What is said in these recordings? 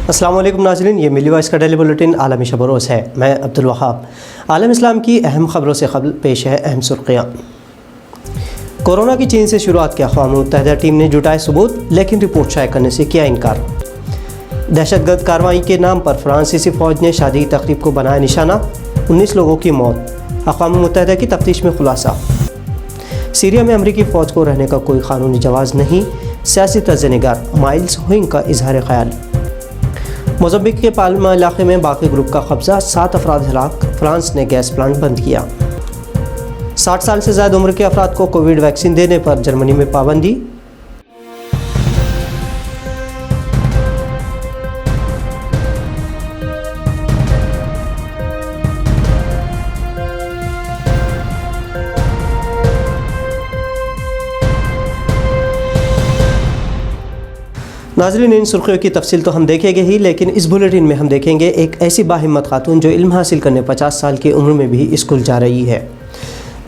السلام علیکم ناظرین، یہ ملی وائس کا ڈیلی بلیٹن عالمی شب و روز ہے۔ میں عبدالوہاب۔ عالم اسلام کی اہم خبروں سے قبل پیش ہے اہم سرخیاں۔ کورونا کی چین سے شروعات کی اقوام متحدہ ٹیم نے جٹائے ثبوت، لیکن رپورٹ شائع کرنے سے کیا انکار۔ دہشت گرد کارروائی کے نام پر فرانسیسی فوج نے شادی تقریب کو بنایا نشانہ، 19 لوگوں کی موت۔ اقوام متحدہ کی تفتیش میں خلاصہ۔ سیریا میں امریکی فوج کو رہنے کا کوئی قانونی جواز نہیں، سیاسی طرز نگار مائلز ہوئنگ کا اظہار خیال۔ موزمبیق کے پالما علاقے میں باقی گروپ کا قبضہ، 7 افراد ہلاک، فرانس نے گیس پلانٹ بند کیا۔ 60 سال سے زائد عمر کے افراد کو کووڈ ویکسین دینے پر جرمنی میں پابندی۔ ناظرین، ان سرخیوں کی تفصیل تو ہم دیکھیں گے ہی، لیکن اس بلیٹن میں ہم دیکھیں گے ایک ایسی باہمت خاتون جو علم حاصل کرنے 50 سال کی عمر میں بھی اسکول جا رہی ہے۔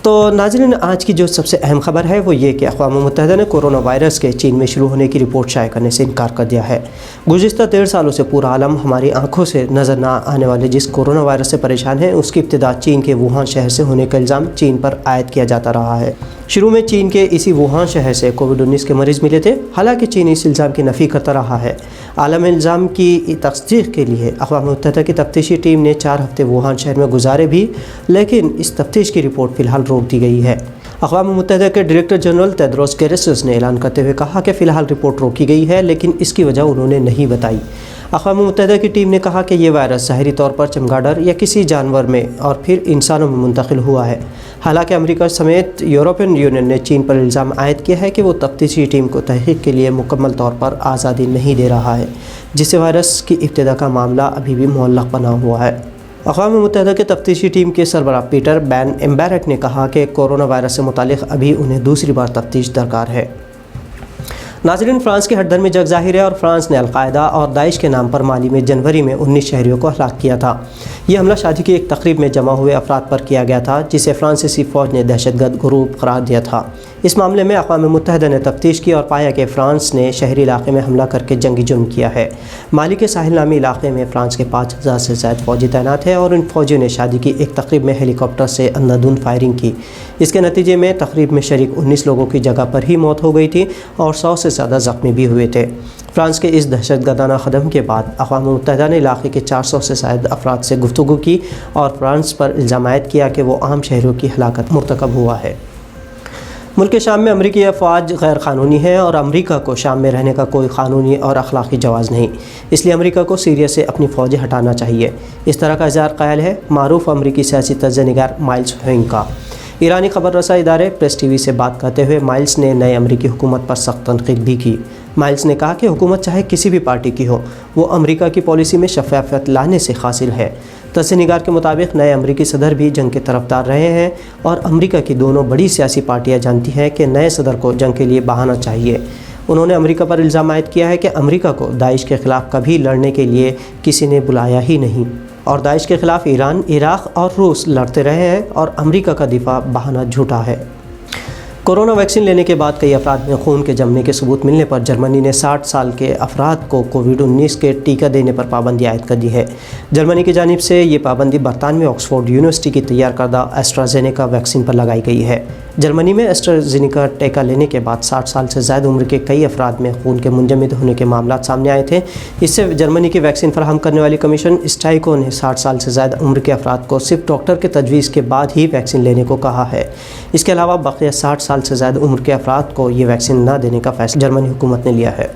تو ناظرین، آج کی جو سب سے اہم خبر ہے وہ یہ کہ اقوام متحدہ نے کورونا وائرس کے چین میں شروع ہونے کی رپورٹ شائع کرنے سے انکار کر دیا ہے۔ گزشتہ 13 سالوں سے پورا عالم ہماری آنکھوں سے نظر نہ آنے والے جس کورونا وائرس سے پریشان ہے، اس کی ابتدا چین کے ووہان شہر سے ہونے کا الزام چین پر عائد کیا جاتا رہا ہے۔ شروع میں چین کے اسی ووہان شہر سے کووڈ-19 کے مریض ملے تھے، حالانکہ چین اس الزام کی نفی کرتا رہا ہے۔ عالمی الزام کی تصدیق کے لیے اقوام متحدہ کی تفتیشی ٹیم نے 4 ہفتے ووہان شہر میں گزارے بھی، لیکن اس تفتیش کی رپورٹ فی الحال روک دی گئی ہے۔ اقوام متحدہ کے ڈائریکٹر جنرل تیدروس گیبریسوس نے اعلان کرتے ہوئے کہا کہ فی الحال رپورٹ روکی گئی ہے، لیکن اس کی وجہ انہوں نے نہیں بتائی۔ اقوام متحدہ کی ٹیم نے کہا کہ یہ وائرس ظاہری طور پر چمگادڑ یا کسی جانور میں اور پھر انسانوں میں منتقل ہوا ہے۔ حالانکہ امریکہ سمیت یورپین یونین نے چین پر الزام عائد کیا ہے کہ وہ تفتیشی ٹیم کو تحقیق کے لیے مکمل طور پر آزادی نہیں دے رہا ہے، جس سے وائرس کی ابتدا کا معاملہ ابھی بھی معلق بنا ہوا ہے۔ اقوام متحدہ کے تفتیشی ٹیم کے سربراہ پیٹر بین ایمبیرک نے کہا کہ کورونا وائرس سے متعلق ابھی انہیں دوسری بار تفتیش درکار ہے۔ ناظرین، فرانس کے ہٹ دھرمی جگ ظاہر ہے اور فرانس نے القاعدہ اور داعش کے نام پر مالی میں جنوری میں 19 شہریوں کو ہلاک کیا تھا۔ یہ حملہ شادی کی ایک تقریب میں جمع ہوئے افراد پر کیا گیا تھا، جسے فرانسیسی فوج نے دہشت گرد گروپ قرار دیا تھا۔ اس معاملے میں اقوام متحدہ نے تفتیش کی اور پایا کہ فرانس نے شہری علاقے میں حملہ کر کے جنگی جرم کیا ہے۔ مالی کے ساحل نامی علاقے میں فرانس کے 5000 سے زائد فوجی تعینات ہیں اور ان فوجیوں نے شادی کی ایک تقریب میں ہیلی کاپٹر سے اندھادھند فائرنگ کی۔ اس کے نتیجے میں تقریب میں شریک 19 لوگوں کی جگہ پر ہی موت ہو گئی تھی اور 100 سے زیادہ زخمی بھی ہوئے تھے۔ فرانس کے اس دہشت گردانہ قدم کے بعد اقوام متحدہ نے علاقے کے 400 سے زائد افراد سے گفتگو کی اور فرانس پر الزام عائد کیا کہ وہ عام شہریوں کی ہلاکت مرتکب ہوا ہے۔ ملک شام میں امریکی افواج غیر قانونی ہے اور امریکہ کو شام میں رہنے کا کوئی قانونی اور اخلاقی جواز نہیں، اس لیے امریکہ کو سیریا سے اپنی فوجیں ہٹانا چاہیے۔ اس طرح کا اظہار خیال ہے معروف امریکی سیاسی طرز نگار مائلز ہوئنگ کا۔ ایرانی خبر رساں ادارے پریس ٹی وی سے بات کرتے ہوئے مائلز نے نئے امریکی حکومت پر سخت تنقید بھی کی۔ مائلز نے کہا کہ حکومت چاہے کسی بھی پارٹی کی ہو، وہ امریکہ کی پالیسی میں شفافیت لانے سے حاصل ہے۔ طرز نگار کے مطابق نئے امریکی صدر بھی جنگ کے طرفدار رہے ہیں اور امریکہ کی دونوں بڑی سیاسی پارٹیاں جانتی ہیں کہ نئے صدر کو جنگ کے لیے بہانا چاہیے۔ انہوں نے امریکہ پر الزام عائد کیا ہے کہ امریکہ کو داعش کے خلاف کبھی لڑنے کے لیے کسی نے بلایا ہی نہیں اور داعش کے خلاف ایران، عراق اور روس لڑتے رہے ہیں اور امریکہ کا دفاع بہانہ جھوٹا ہے۔ کورونا ویکسین لینے کے بعد کئی افراد میں خون کے جمنے کے ثبوت ملنے پر جرمنی نے 60 سال کے افراد کو کووڈ-19 کے ٹیکہ دینے پر پابندی عائد کر دی ہے۔ جرمنی کی جانب سے یہ پابندی برطانوی آکسفورڈ یونیورسٹی کی تیار کردہ ایسٹرازینیکا ویکسین پر لگائی گئی ہے۔ جرمنی میں ایسٹرازینیکا ٹیکہ لینے کے بعد 60 سال سے زائد عمر کے کئی افراد میں خون کے منجمد ہونے کے معاملات سامنے آئے تھے۔ اس سے جرمنی کی ویکسین فراہم کرنے والی کمیشن اسٹائکو نے 60 سال سے زائد عمر کے افراد کو صرف ڈاکٹر کے تجویز کے بعد ہی ویکسین لینے کو کہا ہے۔ اس کے علاوہ بقیہ 60 سال سے زائد عمر کے افراد کو یہ ویکسین نہ دینے کا فیصلہ جرمنی حکومت نے لیا ہے۔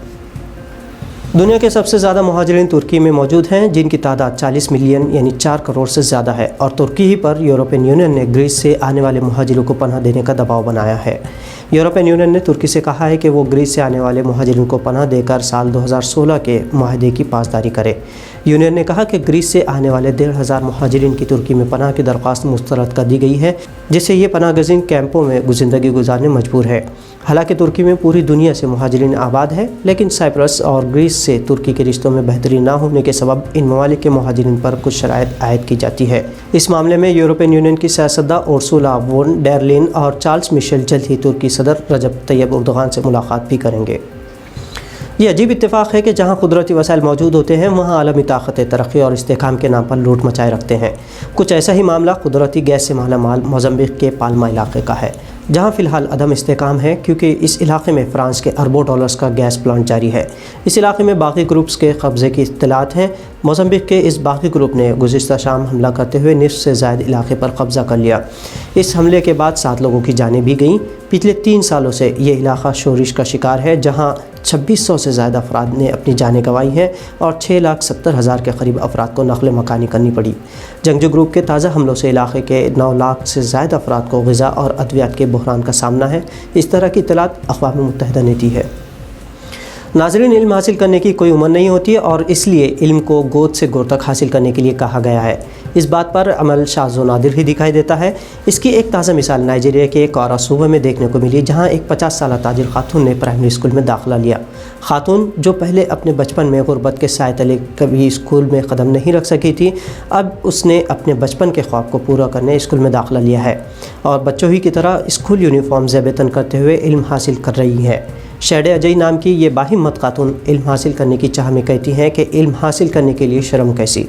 دنیا کے سب سے زیادہ مہاجرین ترکی میں موجود ہیں، جن کی تعداد 40 ملین یعنی 4 کروڑ سے زیادہ ہے، اور ترکی ہی پر یورپین یونین نے گریس سے آنے والے مہاجروں کو پناہ دینے کا دباؤ بنایا ہے۔ یورپین یونین نے ترکی سے کہا ہے کہ وہ گریس سے آنے والے مہاجرین کو پناہ دے کر سال 2016 کے معاہدے کی پاسداری کرے۔ یونین نے کہا کہ گریس سے آنے والے 1,500 مہاجرین کی ترکی میں پناہ کی درخواست مسترد کر دی گئی ہے، جس سے یہ پناہ گزین کیمپوں میں زندگی گزارنے مجبور ہے۔ حالانکہ ترکی میں پوری دنیا سے مہاجرین آباد ہیں، لیکن سائپرس اور گریس سے ترکی کے رشتوں میں بہتری نہ ہونے کے سبب ان ممالک کے مہاجرین پر کچھ شرائط عائد کی جاتی ہے۔ اس معاملے میں یورپین یونین کی سیاستداں اورسولا وون ڈیر لین اور چارلز مشل جلد ہی ترکی صدر رجب طیب اردوغان سے ملاقات بھی کریں گے۔ یہ عجیب اتفاق ہے کہ جہاں قدرتی وسائل موجود ہوتے ہیں وہاں عالمی طاقتیں ترقی اور استحکام کے نام پر لوٹ مچائے رکھتے ہیں۔ کچھ ایسا ہی معاملہ قدرتی گیس سے مالا مال موزمبیق کے پالما علاقے کا ہے، جہاں فی الحال عدم استحکام ہے کیونکہ اس علاقے میں فرانس کے اربوں ڈالرز کا گیس پلانٹ جاری ہے۔ اس علاقے میں باغی گروپس کے قبضے کی اطلاعات ہیں۔ موزمبیق کے اس باغی گروپ نے گزشتہ شام حملہ کرتے ہوئے نصف سے زائد علاقے پر قبضہ کر لیا۔ اس حملے کے بعد 7 لوگوں کی جانیں بھی گئیں۔ پچھلے 3 سالوں سے یہ علاقہ شورش کا شکار ہے، جہاں 2600 سے زائد افراد نے اپنی جانیں گنوائی ہیں اور 6,70,000 کے قریب افراد کو نقل مکانی کرنی پڑی۔ جنگجو گروپ کے تازہ حملوں سے علاقے کے 9 لاکھ سے زائد افراد کو غذا اور ادویات کے بحران کا سامنا ہے۔ اس طرح کی اطلاعات اقوام متحدہ نے دی ہے۔ ناظرین، علم حاصل کرنے کی کوئی عمر نہیں ہوتی اور اس لیے علم کو گود سے گور تک حاصل کرنے کے لیے کہا گیا ہے۔ اس بات پر عمل شاذ و نادر ہی دکھائی دیتا ہے۔ اس کی ایک تازہ مثال نائجیریا کے کورا صوبے میں دیکھنے کو ملی، جہاں ایک 50 سالہ تاجر خاتون نے پرائمری اسکول میں داخلہ لیا۔ خاتون جو پہلے اپنے بچپن میں غربت کے سائے تلے کبھی اسکول میں قدم نہیں رکھ سکی تھی، اب اس نے اپنے بچپن کے خواب کو پورا کرنے اسکول میں داخلہ لیا ہے اور بچوں ہی کی طرح اسکول یونیفارم زیب تن کرتے ہوئے علم حاصل کر رہی ہے۔ شیڈے اجئی نام کی یہ باہمت خاتون علم حاصل کرنے کی چاہ میں کہتی ہیں کہ علم حاصل کرنے کے لیے شرم کیسی۔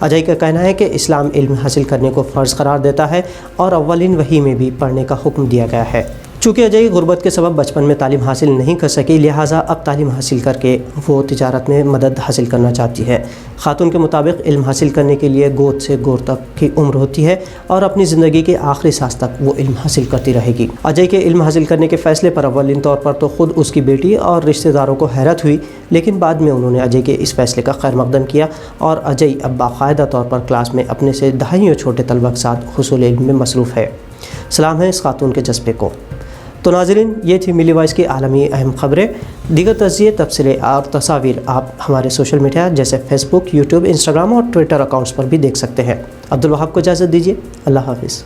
اجئی کا کہنا ہے کہ اسلام علم حاصل کرنے کو فرض قرار دیتا ہے اور اولین وحی میں بھی پڑھنے کا حکم دیا گیا ہے۔ چونکہ اجئی غربت کے سبب بچپن میں تعلیم حاصل نہیں کر سکی، لہٰذا اب تعلیم حاصل کر کے وہ تجارت میں مدد حاصل کرنا چاہتی ہے۔ خاتون کے مطابق علم حاصل کرنے کے لیے گود سے گور تک کی عمر ہوتی ہے اور اپنی زندگی کے آخری سانس تک وہ علم حاصل کرتی رہے گی۔ اجئی کے علم حاصل کرنے کے فیصلے پر اولین طور پر تو خود اس کی بیٹی اور رشتہ داروں کو حیرت ہوئی، لیکن بعد میں انہوں نے اجئی کے اس فیصلے کا خیر مقدم کیا اور اجئی اب باقاعدہ طور پر کلاس میں اپنے سے دہائیوں چھوٹے طلباء کے ساتھ حصول علم میں مصروف ہے۔ سلام ہے اس خاتون کے جذبے کو۔ تو ناظرین، یہ تھی ملی وائس کی عالمی اہم خبریں۔ دیگر تجزیے، تبصرے اور تصاویر آپ ہمارے سوشل میڈیا جیسے فیس بک، یوٹیوب، انسٹاگرام اور ٹویٹر اکاؤنٹس پر بھی دیکھ سکتے ہیں۔ عبدالوہاب کو اجازت دیجیے۔ اللہ حافظ۔